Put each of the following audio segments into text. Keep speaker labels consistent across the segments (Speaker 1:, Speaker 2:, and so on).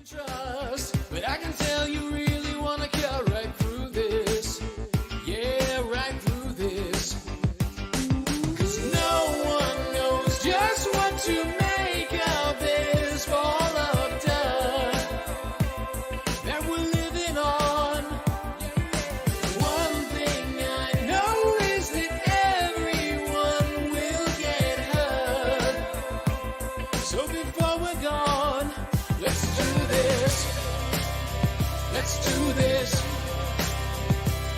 Speaker 1: Trust, but I can tell you really want to cut right through this. Yeah, right through this. 'Cause no one knows just what to make of this ball of dust that we're living on. One thing I know is that everyone will get hurt. So before we're gone, let's do this. Let's do this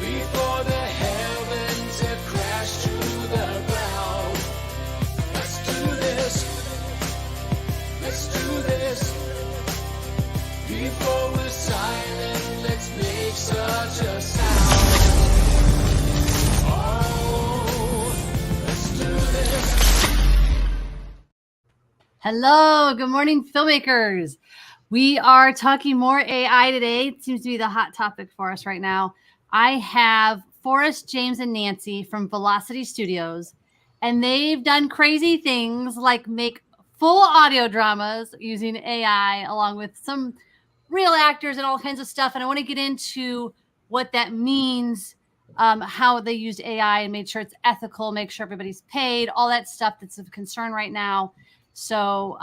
Speaker 1: before the heavens have crashed to the ground. Let's do this. Let's do this before we're silent. Let's make such a sound. Oh, let's do this.
Speaker 2: Hello, good morning, filmmakers. We are talking more AI today. It seems to be the hot topic for us right now. I have Forrest, James, and Nancy from Velocity Studios, and they've done crazy things like make full audio dramas using AI along with some real actors and all kinds of stuff. And I want to get into what that means, how they used AI and made sure it's ethical, make sure everybody's paid, all that stuff that's of concern right now. So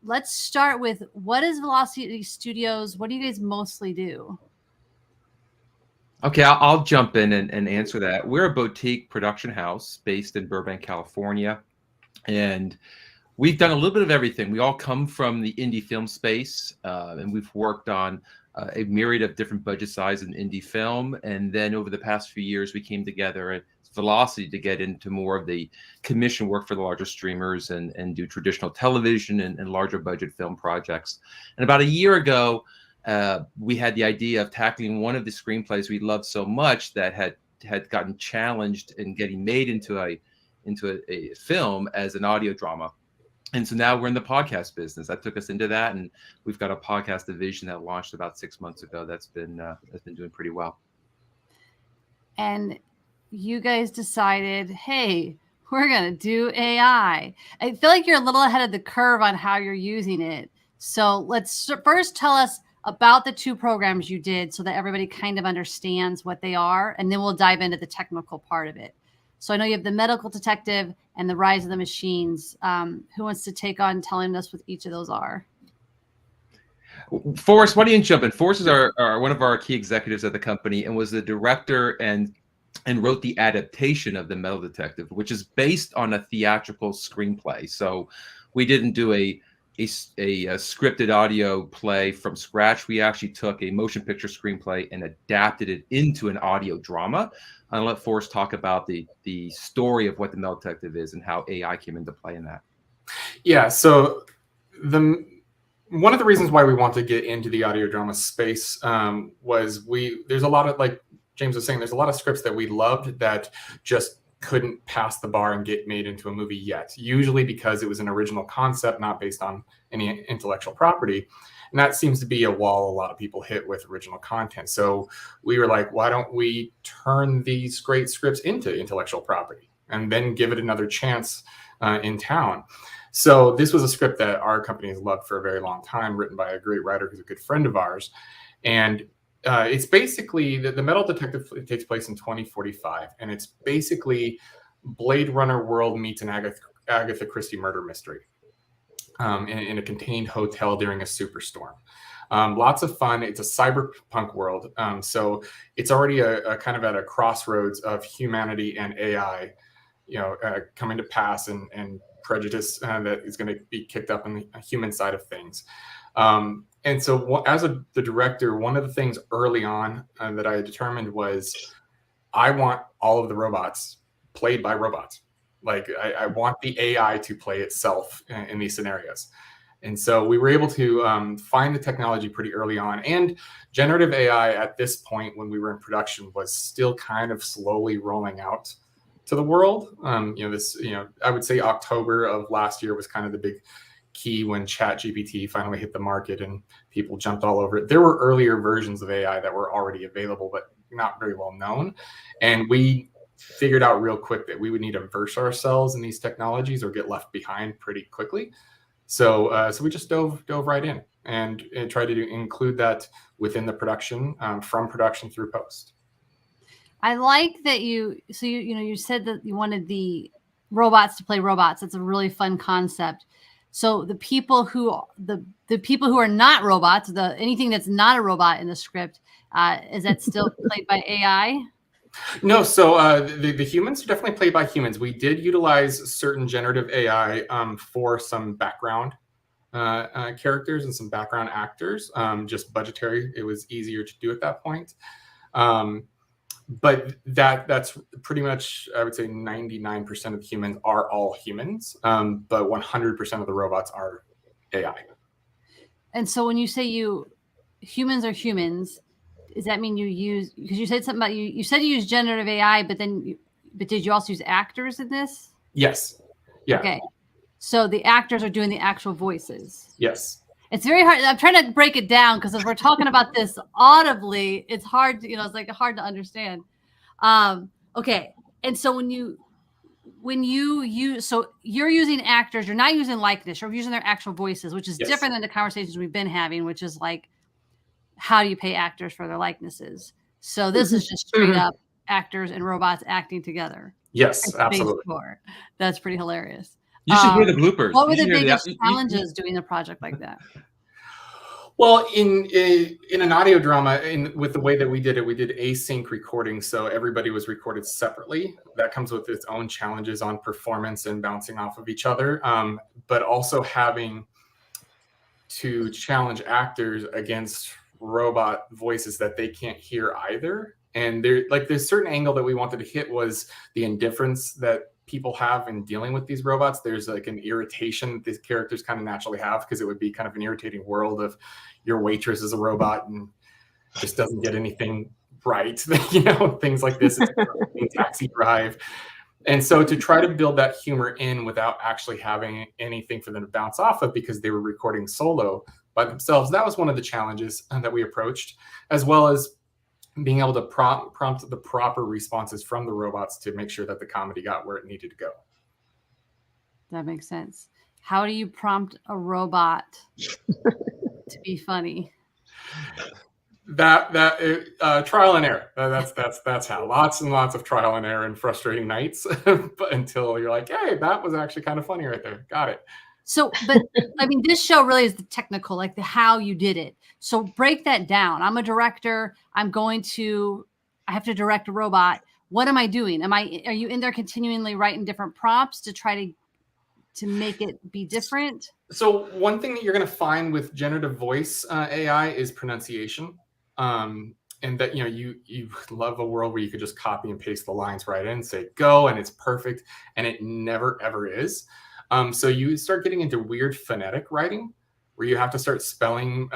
Speaker 2: let's start with, what is Velocity Studios? What do you guys mostly do?
Speaker 3: Okay, I'll jump in and answer that. We're a boutique production house based in Burbank, California, and we've done a little bit of everything. We all come from the indie film space, and we've worked on a myriad of different budget size in indie film. And then over the past few years, we came together at Velocity to get into more of the commission work for the larger streamers and do traditional television and larger budget film projects. And about a year ago, we had the idea of tackling one of the screenplays we loved so much that had gotten challenged and getting made into a film as an audio drama. And so now we're in the podcast business. That took us into that, and we've got a podcast division that launched about 6 months ago. That's been doing pretty well.
Speaker 2: And you guys decided, hey, we're going to do AI. I feel like you're a little ahead of the curve on how you're using it. So let's first tell us about the two programs you did so that everybody kind of understands what they are, and then we'll dive into the technical part of it. So I know you have the Medical Detective and the Rise of the Machines. Who wants to take on telling us what each of those are?
Speaker 3: Forrest, why don't you jump in? Forrest is our one of our key executives at the company and was the director and wrote the adaptation of the Metal Detective, which is based on a theatrical screenplay. So we didn't do a scripted audio play from scratch. We actually took a motion picture screenplay and adapted it into an audio drama. I'll let Forrest talk about the story of what the Metal Detective is and how AI came into play in that.
Speaker 4: Yeah, so one of the reasons why we want to get into the audio drama space was there's a lot of, like James was saying, there's a lot of scripts that we loved that just couldn't pass the bar and get made into a movie yet, usually because it was an original concept, not based on any intellectual property. And that seems to be a wall a lot of people hit with original content. So we were like, why don't we turn these great scripts into intellectual property and then give it another chance in town? So this was a script that our company has loved for a very long time, written by a great writer who's a good friend of ours. And it's basically, the Metal Detective takes place in 2045, and it's basically Blade Runner world meets an Agatha Christie murder mystery in a contained hotel during a superstorm. Lots of fun. It's a cyberpunk world. So it's already a kind of at a crossroads of humanity and AI, coming to pass, and prejudice that is going to be kicked up in the human side of things. And so as the director, one of the things early on that I determined was I want all of the robots played by robots. Like I want the AI to play itself in these scenarios. And so we were able to find the technology pretty early on. And generative AI at this point, when we were in production, was still kind of slowly rolling out to the world. I would say October of last year was kind of the big key when ChatGPT finally hit the market and people jumped all over it. There were earlier versions of AI that were already available, but not very well known. And we figured out real quick that we would need to verse ourselves in these technologies or get left behind pretty quickly. So we just dove right in. and try to include that within the production, from production through post.
Speaker 2: I like that you said that you wanted the robots to play robots. It's a really fun concept. So the people who are not robots, anything that's not a robot in the script, is that still played by AI?
Speaker 4: No, so the humans are definitely played by humans. We did utilize certain generative AI for some background characters and some background actors. Just budgetary, it was easier to do at that point. But that's pretty much, I would say 99% of humans are all humans, but 100% of the robots are AI.
Speaker 2: And so when you say humans are humans, does that mean because you said something about you said you use generative AI, but did you also use actors in this?
Speaker 4: Yes. Yeah.
Speaker 2: Okay. So the actors are doing the actual voices.
Speaker 4: Yes.
Speaker 2: It's very hard. I'm trying to break it down because as we're talking about this audibly, it's hard to, it's like hard to understand. Okay. And so when you use, so you're using actors, you're not using likeness, you're using their actual voices, which is
Speaker 4: Yes.
Speaker 2: different than the conversations we've been having, which is like, how do you pay actors for their likenesses? So this is just straight up actors and robots acting together.
Speaker 4: Yes, absolutely.
Speaker 2: That's pretty hilarious.
Speaker 3: You should hear the bloopers.
Speaker 2: What were the biggest challenges doing a project like that?
Speaker 4: Well, in an audio drama, with the way that we did it, we did async recording, so everybody was recorded separately. That comes with its own challenges on performance and bouncing off of each other, but also having to challenge actors against robot voices that they can't hear either. And there's certain angle that we wanted to hit was the indifference that people have in dealing with these robots. There's like an irritation that these characters kind of naturally have, because it would be kind of an irritating world of your waitress is a robot and just doesn't get anything right, things like this. It's Taxi Drive. And so to try to build that humor in without actually having anything for them to bounce off of, because they were recording solo by themselves, that was one of the challenges that we approached, as well as being able to prompt the proper responses from the robots to make sure that the comedy got where it needed to go.
Speaker 2: That makes sense. How do you prompt a robot to be funny?
Speaker 4: Trial and error. That's how. Lots and lots of trial and error and frustrating nights, but until you're like, hey, that was actually kind of funny right there. Got it.
Speaker 2: So, but I mean, this show really is the technical, like the how you did it. So break that down. I'm a director. I have to direct a robot. What am I doing? Are you in there continually writing different prompts to try to make it be different?
Speaker 4: So one thing that you're going to find with generative voice AI is pronunciation. And that, you love a world where you could just copy and paste the lines right in, say go, and it's perfect. And it never, ever is. So you start getting into weird phonetic writing where you have to start spelling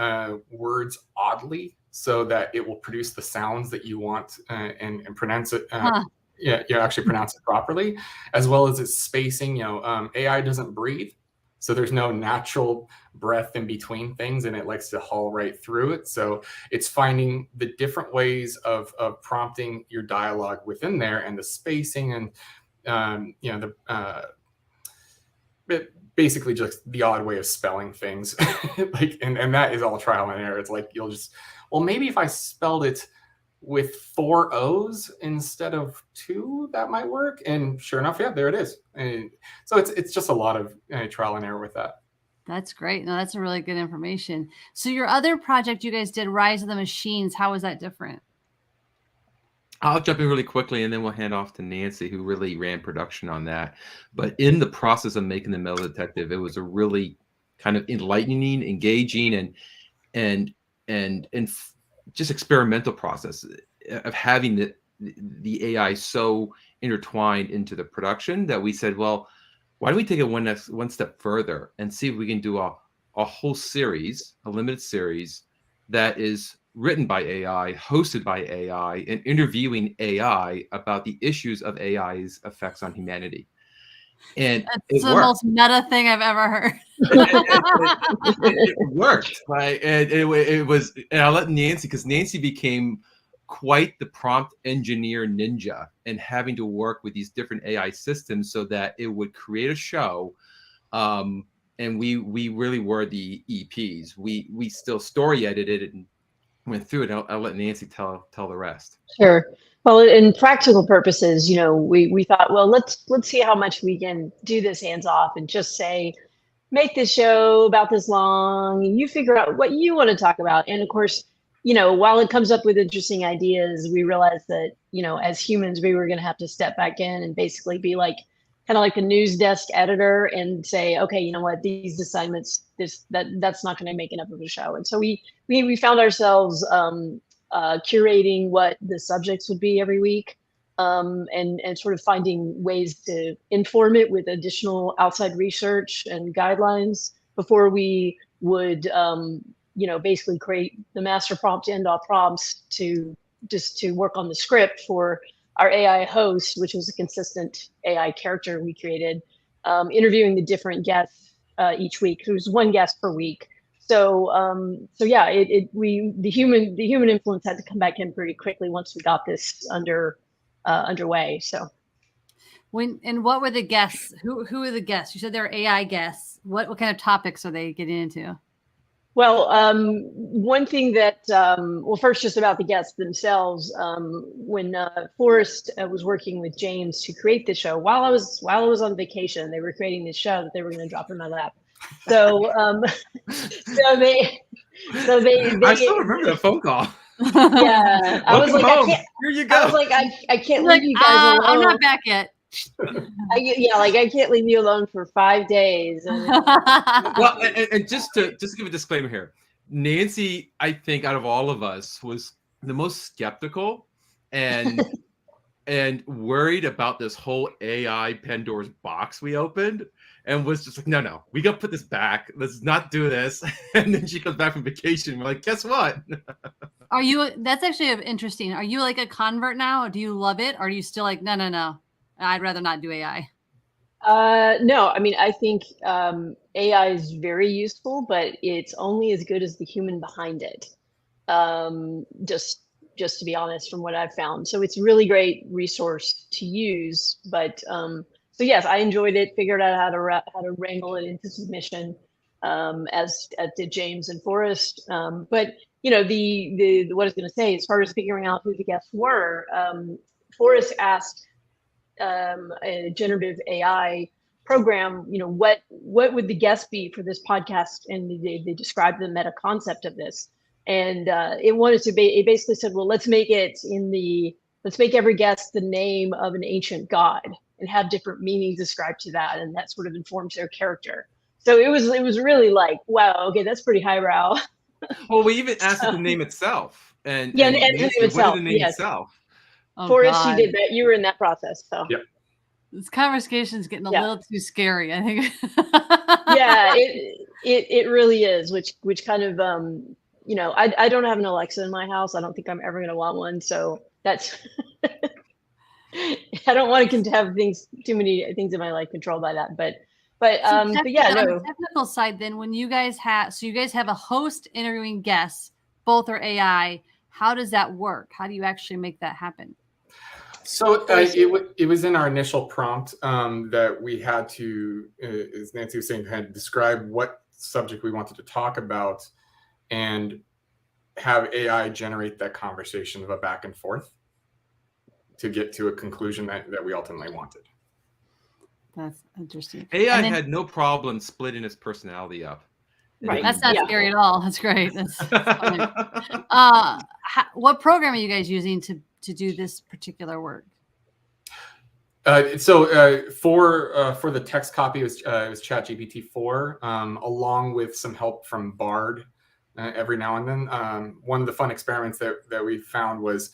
Speaker 4: words oddly so that it will produce the sounds that you want and pronounce it. You actually pronounce it properly, as well as its spacing. AI doesn't breathe, so there's no natural breath in between things, and it likes to haul right through it. So it's finding the different ways of prompting your dialogue within there, and the spacing, and basically just the odd way of spelling things. and that is all trial and error. It's like you'll just, well, maybe if I spelled it with 4 O's instead of 2, that might work. And sure enough, yeah, there it is. And so it's just a lot of trial and error with that.
Speaker 2: That's great. No, that's a really good information. So your other project you guys did, Rise of the Machines, how was that different?
Speaker 3: I'll jump in really quickly, and then we'll hand off to Nancy, who really ran production on that. But in the process of making the Metal Detective, it was a really kind of enlightening, engaging, and just experimental process of having the AI so intertwined into the production that we said, well, why don't we take it one step further and see if we can do a whole series, a limited series that is written by AI, hosted by AI, and interviewing AI about the issues of AI's effects on humanity. And
Speaker 2: that's the most meta thing I've ever heard.
Speaker 3: It worked. Right? And it was, and I'll let Nancy, because Nancy became quite the prompt engineer ninja, and having to work with these different AI systems so that it would create a show and we really were the EPs. We still story edited it and went through it. I'll let Nancy tell the rest.
Speaker 5: Sure. Well, in practical purposes, we thought, well, let's see how much we can do this hands off and just say, make this show about this long, and you figure out what you want to talk about. And of course, while it comes up with interesting ideas, we realized that, as humans, we were going to have to step back in and basically be like, kind of like a news desk editor and say, okay, you know what, these assignments, that's not going to make enough of a show. And so we found ourselves curating what the subjects would be every week, and sort of finding ways to inform it with additional outside research and guidelines before we would, basically create the master prompt, end all prompts to work on the script for our AI host, which was a consistent AI character we created, interviewing the different guests each week. There was one guest per week. So yeah, the human influence had to come back in pretty quickly once we got this underway. So
Speaker 2: what were the guests? Who are the guests? You said they're AI guests. What kind of topics are they getting into?
Speaker 5: Well, one thing that, first, just about the guests themselves. When Forrest was working with James to create this show, while I was on vacation, they were creating this show that they were going to drop in my lap. So, they
Speaker 3: I still remember that phone call.
Speaker 5: Yeah, I was like,
Speaker 3: home. Here you go.
Speaker 5: I was like, I can't leave you guys alone.
Speaker 2: I'm not back yet.
Speaker 5: I can't leave you alone for 5 days.
Speaker 3: Well, and just to give a disclaimer here, Nancy, I think out of all of us, was the most skeptical and worried about this whole AI Pandora's box we opened, and was just like, no, we gotta put this back. Let's not do this. And then she comes back from vacation. We're like, guess what?
Speaker 2: That's actually interesting. Are you like a convert now? Or do you love it? Or are you still like, no, I'd rather not do AI?
Speaker 5: No, I mean, I think AI is very useful, but it's only as good as the human behind it. Just to be honest, from what I've found. So it's a really great resource to use. But so yes, I enjoyed it. Figured out how to wrangle it into submission, as did James and Forrest. But the what I was going to say, as far as figuring out who the guests were, Forrest asked a generative AI program, what would the guest be for this podcast? And they described the meta concept of this. And it basically said, well, let's make every guest the name of an ancient god and have different meanings ascribed to that. And that sort of informs their character. So it was really like, wow, okay, that's pretty highbrow.
Speaker 3: Well, we even asked it the name itself. And
Speaker 5: the name itself.
Speaker 3: What is the name itself?
Speaker 2: Oh,
Speaker 5: Forrest,
Speaker 2: God.
Speaker 5: you did that. You were in that process. So
Speaker 4: Yep.
Speaker 2: This conversation is getting a little too scary, I think.
Speaker 5: Yeah, it really is, which kind of, I don't have an Alexa in my house. I don't think I'm ever going to want one. So that's, I don't want to have too many things in my life controlled by that. But yeah, no.
Speaker 2: On the technical side, then, when you guys have a host interviewing guests, both are AI. How does that work? How do you actually make that happen?
Speaker 4: So it was in our initial prompt that we had to, as Nancy was saying, had to describe what subject we wanted to talk about and have AI generate that conversation of a back and forth to get to a conclusion that we ultimately wanted.
Speaker 2: That's interesting.
Speaker 3: AI had no problem splitting its personality up.
Speaker 5: Right.
Speaker 2: That's not scary at all. That's great. That's funny. What program are you guys using to do this particular work?
Speaker 4: So for the text copy, it was ChatGPT 4, along with some help from Bard every now and then. One of the fun experiments that we found was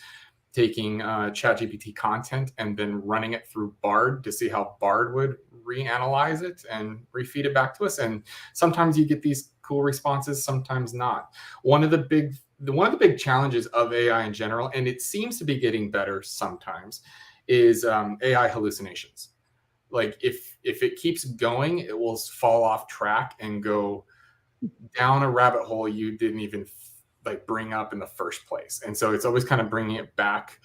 Speaker 4: taking ChatGPT content and then running it through Bard to see how Bard would reanalyze it and refeed it back to us. And sometimes you get these cool responses, sometimes not. One of the big challenges of AI in general, and it seems to be getting better sometimes, is AI hallucinations. Like if it keeps going, it will fall off track and go down a rabbit hole you didn't even bring up in the first place. And so it's always kind of bringing it back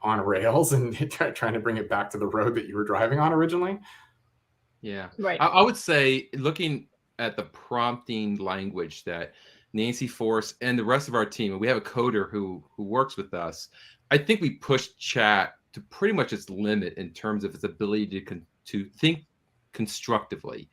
Speaker 4: on rails and trying to bring it back to the road that you were driving on originally.
Speaker 3: Yeah.
Speaker 5: Right.
Speaker 3: I would say, looking at the prompting language that Nancy Force and the rest of our team, and we have a coder who works with us, I think we pushed chat to pretty much its limit in terms of its ability to think constructively.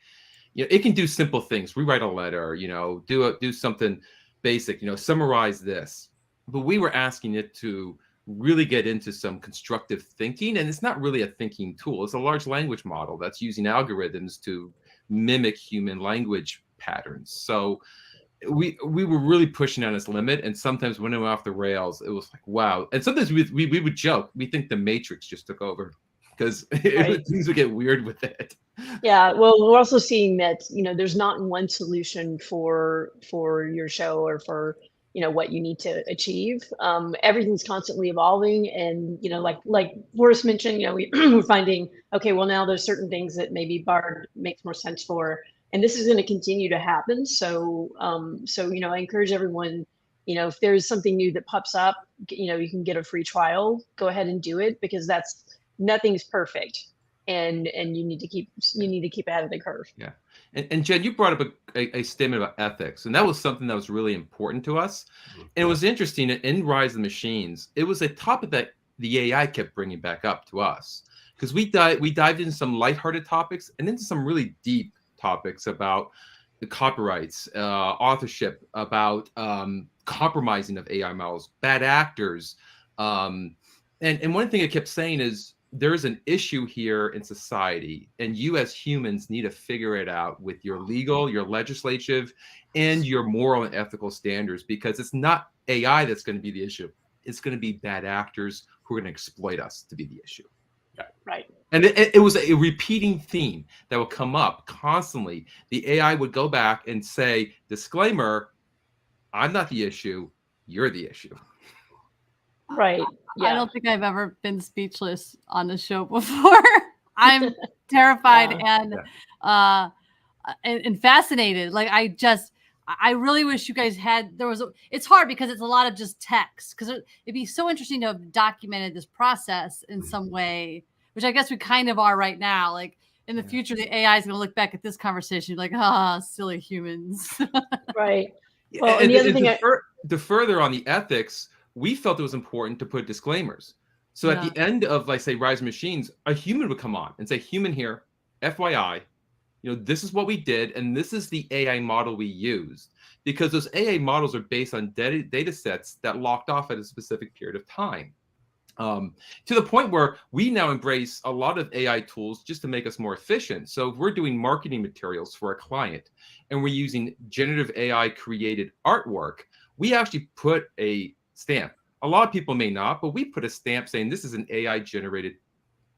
Speaker 3: It can do simple things, rewrite a letter, do something basic, summarize this. But we were asking it to really get into some constructive thinking, and it's not really a thinking tool. It's a large language model that's using algorithms to mimic human language patterns. So we were really pushing on its limit, and sometimes when it went off the rails, it was like, wow. And sometimes we would joke, we think the Matrix just took over, because things would get weird with it.
Speaker 5: Yeah, well, we're also seeing that there's not one solution for your show or for what you need to achieve. Everything's constantly evolving, and like Boris mentioned, we're finding, okay, well, now there's certain things that maybe Bard makes more sense for, and this is going to continue to happen. So I encourage everyone, if there's something new that pops up, you can get a free trial, go ahead and do it, because nothing's perfect, and you need to keep ahead of the curve.
Speaker 3: Yeah. And Jen, you brought up a statement about ethics, and that was something that was really important to us. And it was interesting, in Rise of the Machines, it was a topic that the AI kept bringing back up to us, because we dived into some lighthearted topics and into some really deep topics about the copyrights, authorship, about compromising of AI models, bad actors. And one thing it kept saying is, there's an issue here in society, and you as humans need to figure it out with your legal, your legislative, and your moral and ethical standards, because it's not AI that's going to be the issue. It's going to be bad actors who are going to exploit us to be the issue.
Speaker 5: Yeah, right.
Speaker 3: And it was a repeating theme that would come up constantly. The AI would go back and say, disclaimer, I'm not the issue, you're the issue.
Speaker 5: Right. Yeah.
Speaker 2: I don't think I've ever been speechless on the show before. I'm terrified and fascinated. Like, I really wish you guys had. It's hard because it's a lot of just text. Because it'd be so interesting to have documented this process in some way, which I guess we kind of are right now. Like, in the future, the AI is going to look back at this conversation like, silly humans.
Speaker 5: Right. Well, and the other thing,
Speaker 3: to further on the ethics, we felt it was important to put disclaimers. So at the end of, like, say, Rise of Machines, a human would come on and say, human here, FYI, this is what we did, and this is the AI model we used. Because those AI models are based on data sets that locked off at a specific period of time. To the point where we now embrace a lot of AI tools just to make us more efficient. So if we're doing marketing materials for a client, and we're using generative AI created artwork, we actually put a stamp. A lot of people may not, but we put a stamp saying this is an AI generated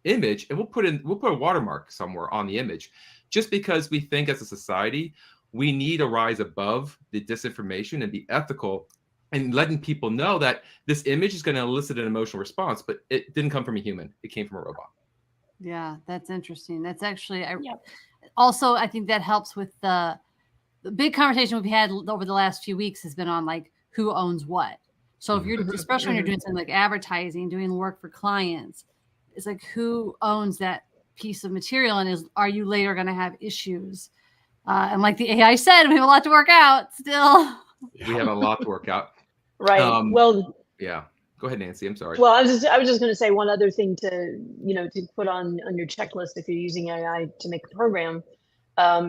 Speaker 3: image, and we'll put a watermark somewhere on the image, just because we think as a society we need to rise above the disinformation and be ethical, and letting people know that this image is going to elicit an emotional response, but it didn't come from a human, it came from a robot.
Speaker 2: Yeah, that's interesting. That's actually also, I think that helps with the big conversation we've had over the last few weeks has been on, like, who owns what. So if you're, especially when you're doing something like advertising, doing work for clients, it's like, who owns that piece of material, and are you later going to have issues? And like the AI said, we have a lot to work out still.
Speaker 3: We have a lot to work out.
Speaker 5: Right.
Speaker 3: Yeah. Go ahead, Nancy. I'm sorry.
Speaker 5: Well, I was just going to say one other thing to put on your checklist if you're using AI to make a program,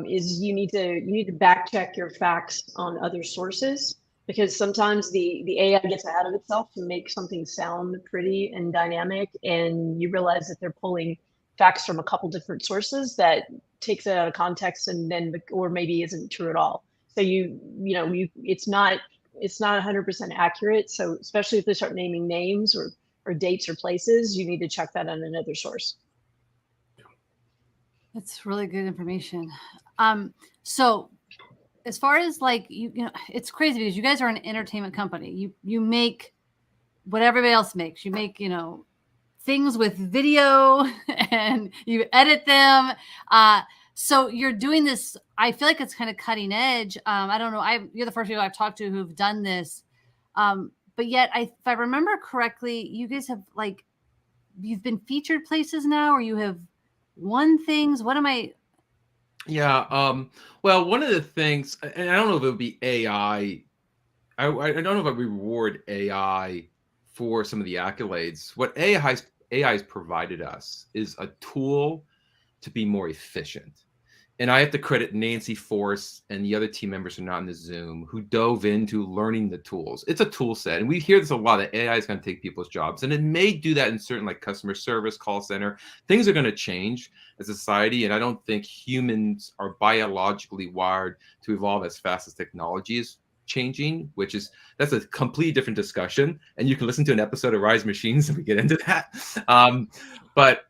Speaker 5: is you need to back check your facts on other sources. Because sometimes the AI gets ahead of itself to make something sound pretty and dynamic, and you realize that they're pulling facts from a couple different sources that takes it out of context, and then or maybe isn't true at all. So it's not 100% accurate. So especially if they start naming names or dates or places, you need to check that on another source.
Speaker 2: That's really good information. So as far as, like, it's crazy because you guys are an entertainment company. You make what everybody else makes. You make, things with video and you edit them. So you're doing this. I feel like it's kind of cutting edge. I don't know. You're the first people I've talked to who've done this. But yet, if I remember correctly, you guys have, like, you've been featured places now, or you have won things. What am I?
Speaker 3: Yeah. Well, one of the things, and I don't know if it would be AI. I don't know if I reward AI for some of the accolades. What AI has provided us is a tool to be more efficient. And I have to credit Nancy Force and the other team members who are not in the Zoom who dove into learning the tools. It's a tool set. And we hear this a lot, that AI is going to take people's jobs. And it may do that in certain, like, customer service, call center. Things are going to change as a society. And I don't think humans are biologically wired to evolve as fast as technology is changing, that's a completely different discussion. And you can listen to an episode of Rise Machines and we get into that. But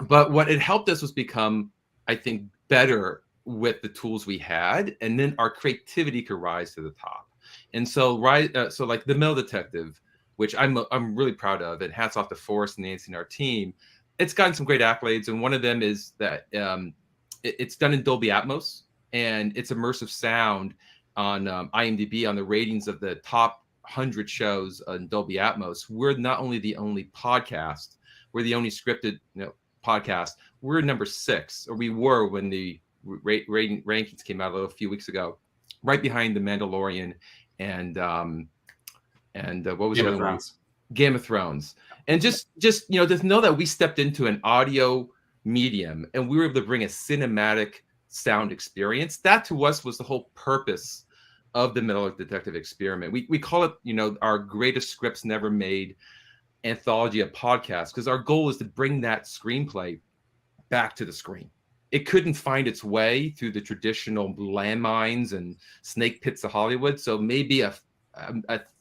Speaker 3: what it helped us was become, I think, better with the tools we had, and then our creativity could rise to the top. And so, so like the Metal Detective, which I'm really proud of, and hats off to Forrest and Nancy and our team. It's gotten some great accolades, and one of them is that it's done in Dolby Atmos, and it's immersive sound on IMDb on the ratings of the top 100 shows in Dolby Atmos. We're not only the only podcast, we're the only scripted, podcast. We're number 6, or we were when the rating rankings came out a few weeks ago, right behind The Mandalorian and what was
Speaker 4: Game
Speaker 3: the
Speaker 4: of
Speaker 3: other one?
Speaker 4: Thrones.
Speaker 3: Game of Thrones. And just to know that we stepped into an audio medium and we were able to bring a cinematic sound experience, that to us was the whole purpose of the Metal Detective experiment. We call it, our greatest scripts never made anthology of podcasts, because our goal is to bring that screenplay back to the screen. It couldn't find its way through the traditional landmines and snake pits of Hollywood. So maybe a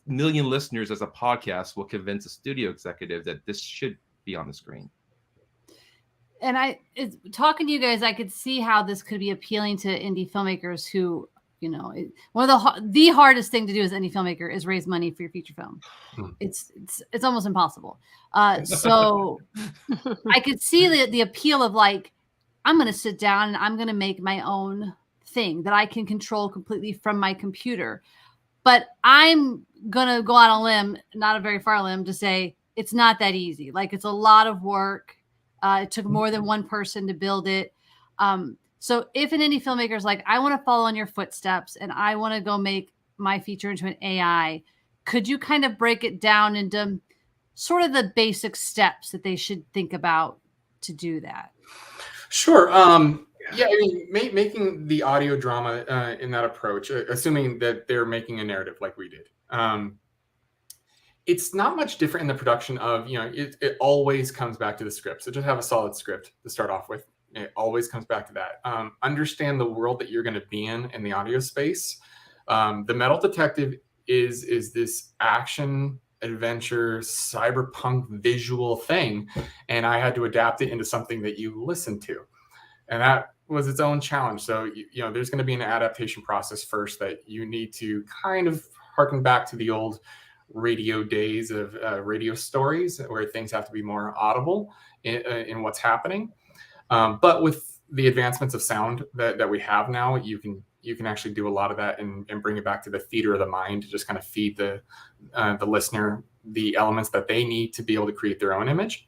Speaker 3: million listeners as a podcast will convince a studio executive that this should be on the screen.
Speaker 2: And talking to you guys, I could see how this could be appealing to indie filmmakers who, one of the hardest thing to do as any filmmaker is raise money for your feature film. It's almost impossible. So I could see the appeal of, like, I'm going to sit down and I'm going to make my own thing that I can control completely from my computer. But I'm going to go on a limb, not a very far limb, to say it's not that easy. Like, it's a lot of work. It took more than one person to build it. So if an indie filmmaker is like, I want to follow in your footsteps and I want to go make my feature into an AI, could you kind of break it down into sort of the basic steps that they should think about to do that?
Speaker 4: Sure. Yeah, I mean, making the audio drama in that approach, assuming that they're making a narrative like we did, it's not much different in the production of, it always comes back to the script. So just have a solid script to start off with. It always comes back to that. Understand the world that you're going to be in the audio space. The Metal Detective is this action adventure cyberpunk visual thing, and I had to adapt it into something that you listen to, and that was its own challenge. So there's going to be an adaptation process first that you need to kind of harken back to the old radio days of radio stories, where things have to be more audible in what's happening. But with the advancements of sound that we have now, you can actually do a lot of that and bring it back to the theater of the mind to just kind of feed the listener the elements that they need to be able to create their own image.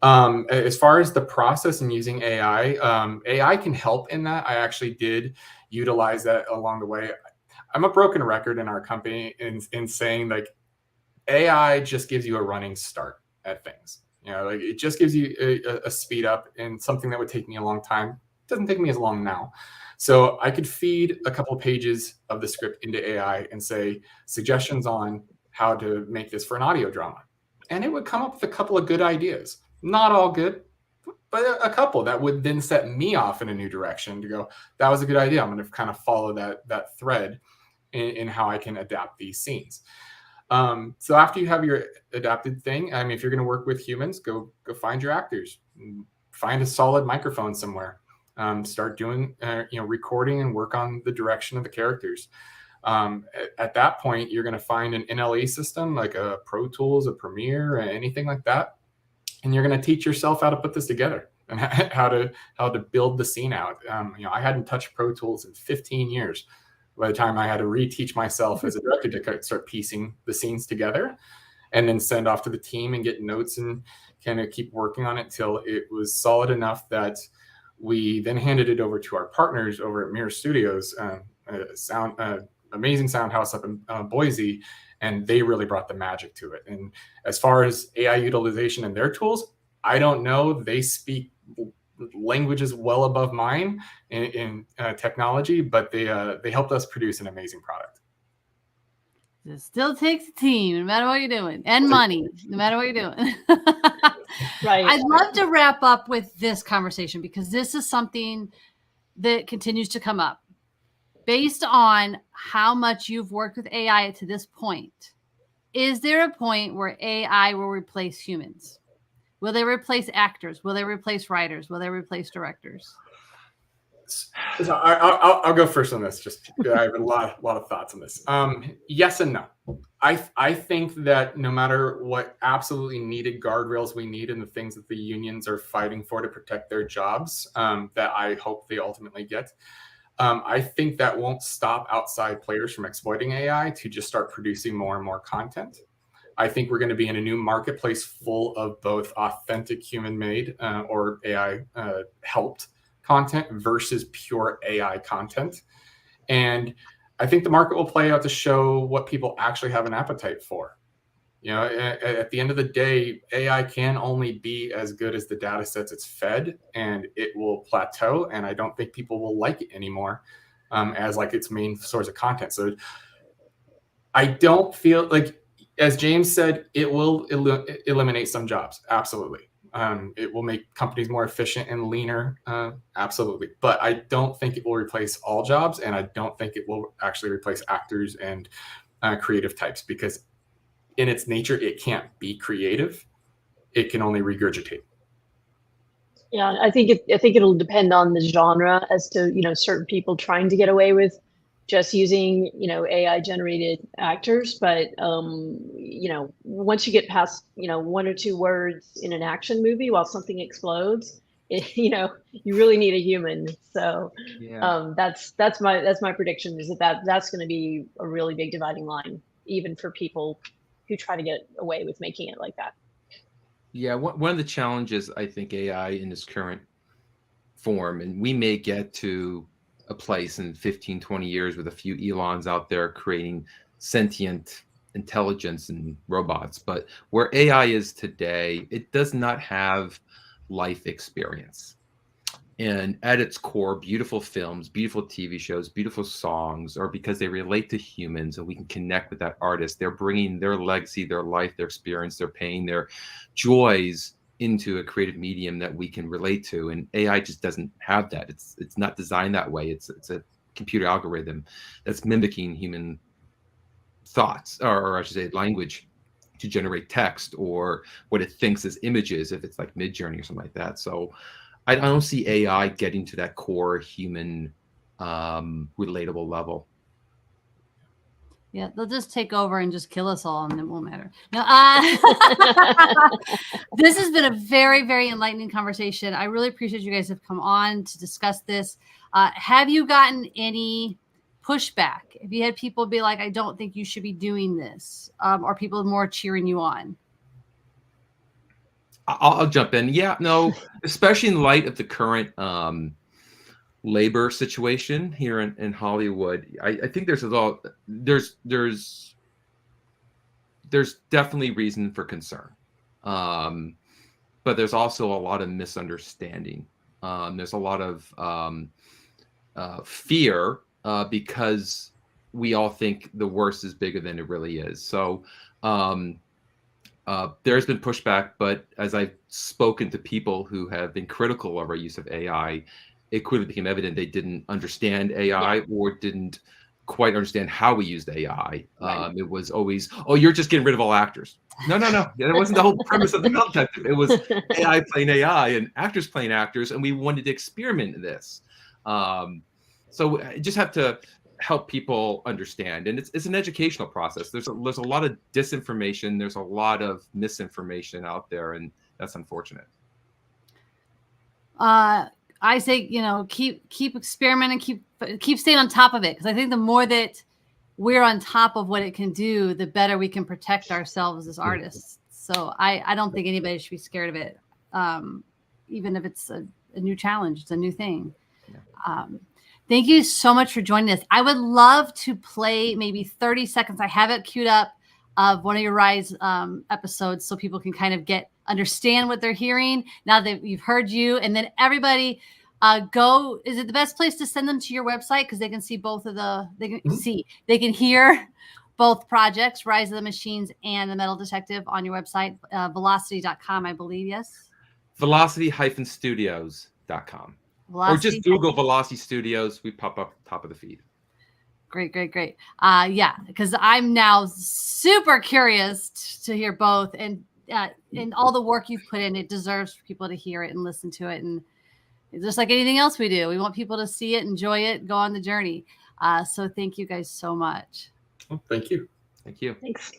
Speaker 4: As far as the process and using AI, AI can help in that. I actually did utilize that along the way. I'm a broken record in our company in saying, like, AI just gives you a running start at things. Like, it just gives you a speed up, and something that would take me a long time doesn't take me as long now. So I could feed a couple of pages of the script into AI and say suggestions on how to make this for an audio drama. And it would come up with a couple of good ideas. Not all good, but a couple that would then set me off in a new direction to go, that was a good idea. I'm going to kind of follow that thread in how I can adapt these scenes. So after you have your adapted thing, I mean, if you're going to work with humans, go find your actors, find a solid microphone somewhere, start doing, recording and work on the direction of the characters. At that point, you're going to find an NLE system like a Pro Tools, a Premiere, anything like that. And you're going to teach yourself how to put this together and how to build the scene out. I hadn't touched Pro Tools in 15 years. By the time I had to reteach myself as a director to start piecing the scenes together, and then send off to the team and get notes and kind of keep working on it till it was solid enough that We then handed it over to our partners over at Mirror Studios, amazing sound house up in Boise, and they really brought the magic to it. And as far as AI utilization and their tools, I don't know. They speak languages well above mine in technology, but they helped us produce an amazing product.
Speaker 2: It still takes a team, no matter what you're doing, and money, no matter what you're doing.
Speaker 5: Right.
Speaker 2: I'd love to wrap up with this conversation because this is something that continues to come up. Based on how much you've worked with AI to this point, is there a point where AI will replace humans? Will they replace actors? Will they replace writers? Will they replace directors?
Speaker 4: So I'll go first on this. Just I have a lot of thoughts on this. Yes and no. I think that no matter what absolutely needed guardrails we need and the things that the unions are fighting for to protect their jobs, that I hope they ultimately get, I think that won't stop outside players from exploiting AI to just start producing more and more content. I think we're going to be in a new marketplace full of both authentic human-made or AI helped content versus pure AI content. And I think the market will play out to show what people actually have an appetite for. You know, at the end of the day, AI can only be as good as the data sets it's fed, and it will plateau. And I don't think people will like it anymore as like its main source of content. So I don't feel like, as James said, it will eliminate some jobs. Absolutely. It will make companies more efficient and leaner. Absolutely. But I don't think it will replace all jobs. And I don't think it will actually replace actors and creative types, because in its nature, it can't be creative. It can only regurgitate.
Speaker 5: Yeah, I think it'll depend on the genre as to, you know, certain people trying to get away with just using, you know, AI generated actors. But, you know, once you get past, you know, one or two words in an action movie while something explodes, you know, you really need a human. So that's my prediction, is that's going to be a really big dividing line, even for people who try to get away with making it like that.
Speaker 3: Yeah, one of the challenges, I think, AI in its current form, and we may get to a place in 15, 20 years with a few Elons out there creating sentient intelligence and robots, but where AI is today, it does not have life experience. And at its core, beautiful films, beautiful TV shows, beautiful songs are because they relate to humans and we can connect with that artist. They're bringing their legacy, their life, their experience, their pain, their joys into a creative medium that we can relate to. And AI just doesn't have that. It's not designed that way. It's a computer algorithm that's mimicking human thoughts, or I should say language, to generate text or what it thinks as images, if it's like Midjourney or something like that. So I don't see AI getting to that core human relatable level.
Speaker 2: Yeah, they'll just take over and just kill us all, and it won't matter. No, this has been a very, very enlightening conversation. I really appreciate you guys have come on to discuss this. Have you gotten any pushback? Have you had people be like, I don't think you should be doing this, or people more cheering you on?
Speaker 3: I'll jump in. Yeah, no, especially in light of the current labor situation here in Hollywood, I think there's definitely reason for concern, but there's also a lot of misunderstanding. There's a lot of fear because we all think the worst is bigger than it really is. So there's been pushback, but as I've spoken to people who have been critical of our use of AI, it quickly became evident they didn't understand AI or didn't quite understand how we used AI. Right. It was always, oh, you're just getting rid of all actors. No. That wasn't the whole premise of the Metal Detective. It was AI playing AI and actors playing actors, and we wanted to experiment in this. So I just have to help people understand, and it's an educational process. There's a lot of disinformation, there's a lot of misinformation out there, and that's unfortunate.
Speaker 2: I say, keep experimenting, keep staying on top of it, because I think the more that we're on top of what it can do, the better we can protect ourselves as artists. So I don't think anybody should be scared of it, even if it's a new challenge. It's a new thing.
Speaker 3: Yeah.
Speaker 2: Thank you so much for joining us. I would love to play maybe 30 seconds. I have it queued up of one of your Rise episodes so people can kind of understand what they're hearing now that we've heard you. And then everybody go, is it the best place to send them to your website? Because they can see both of they can hear both projects, Rise of the Machines and The Metal Detective, on your website, velocity.com, I believe, yes?
Speaker 3: Velocity-studios.com. Or just Google Velocity Studios. We pop up top of the feed.
Speaker 2: Great. Yeah, because I'm now super curious to hear both, and all the work you've put in, it deserves for people to hear it and listen to it. And just like anything else we do, we want people to see it, enjoy it, go on the journey. So thank you guys so much.
Speaker 4: Well, thank you.
Speaker 3: Thank you.
Speaker 5: Thanks.